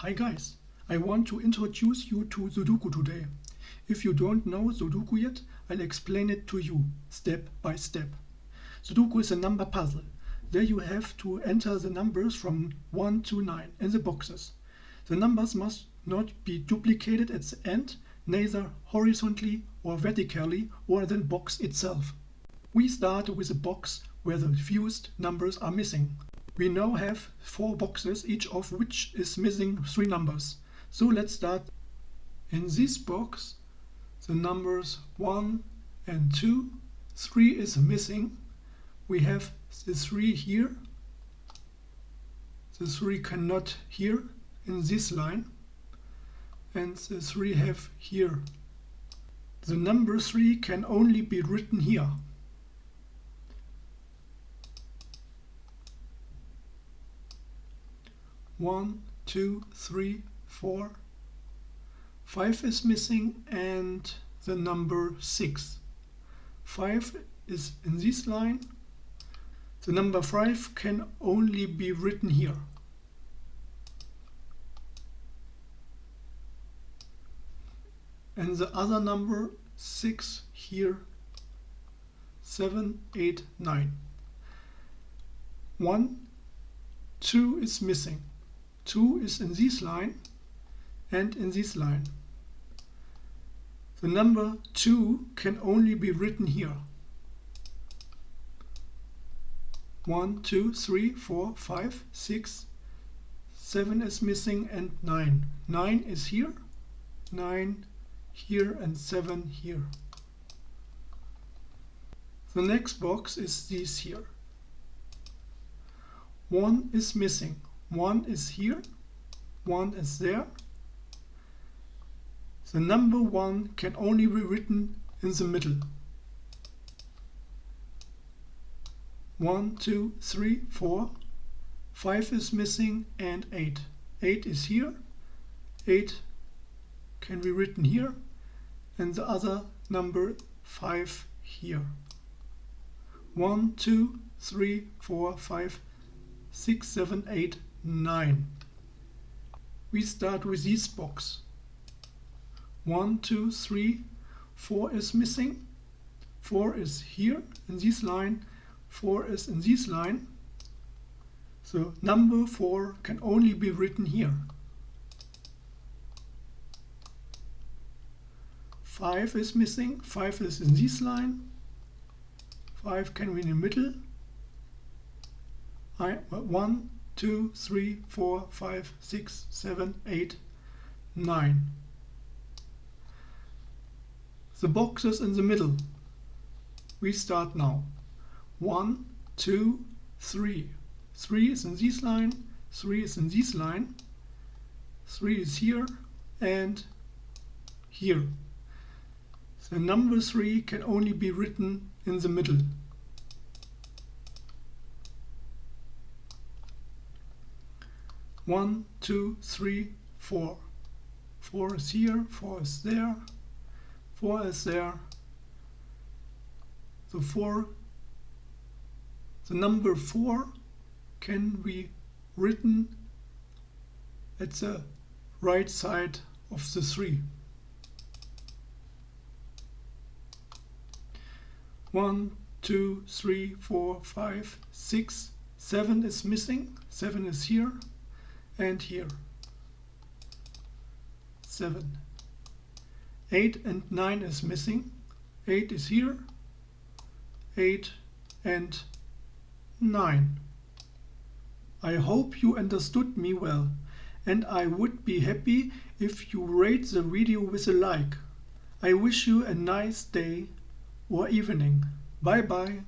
Hi guys, I want to introduce you to Sudoku today. If you don't know Sudoku yet, I'll explain it to you step by step. Sudoku is a number puzzle. There you have to enter the numbers from 1 to 9 in the boxes. The numbers must not be duplicated at the end, neither horizontally or vertically or the box itself. We start with a box where the fused numbers are missing. We now have 4 boxes, each of which is missing 3 numbers. So let's start. In this box, the numbers 1 and 2, 3 is missing. We have the 3 here. The 3 cannot here in this line. And the 3 have here. The number 3 can only be written here. One, 2, 3, 4, 5 is missing, and the number 6. 5 is in this line. The number 5 can only be written here. And the other number 6 here, 7, 8, 9. 1, 2 is missing. 2 is in this line and in this line. The number 2 can only be written here. 1, 2, 3, 4, 5, 6, 7 is missing, and 9. 9 is here, 9 here, and 7 here. The next box is this here. 1 is missing. 1 is here, 1 is there. The number 1 can only be written in the middle. 1, 2, 3, 4, 5 is missing, and 8. 8 is here, 8 can be written here, and the other number 5 here. 1, 2, 3, 4, 5, 6, 7, 8, 9. We start with this box. 1, 2, 3, 4 is missing. 4 is here in this line. 4 is in this line. So number 4 can only be written here. 5 is missing. 5 is in this line. 5 can be in the middle. 1, 2, 3, 4, 5, 6, 7, 8, 9. The boxes in the middle. We start now. 1, 2, 3. 3 is in this line, 3 is in this line, 3 is here and here. The number 3 can only be written in the middle. 1, 2, 3, 4. 4 is here, 4 is there, 4 is there. The number 4 can be written at the right side of the 3. 1, 2, 3, 4, 5, 6, 7 is missing. 7 is here and here. 7. 8 and 9 is missing. 8 is here. 8 and 9. I hope you understood me well, and I would be happy if you rate the video with a like. I wish you a nice day or evening. Bye bye.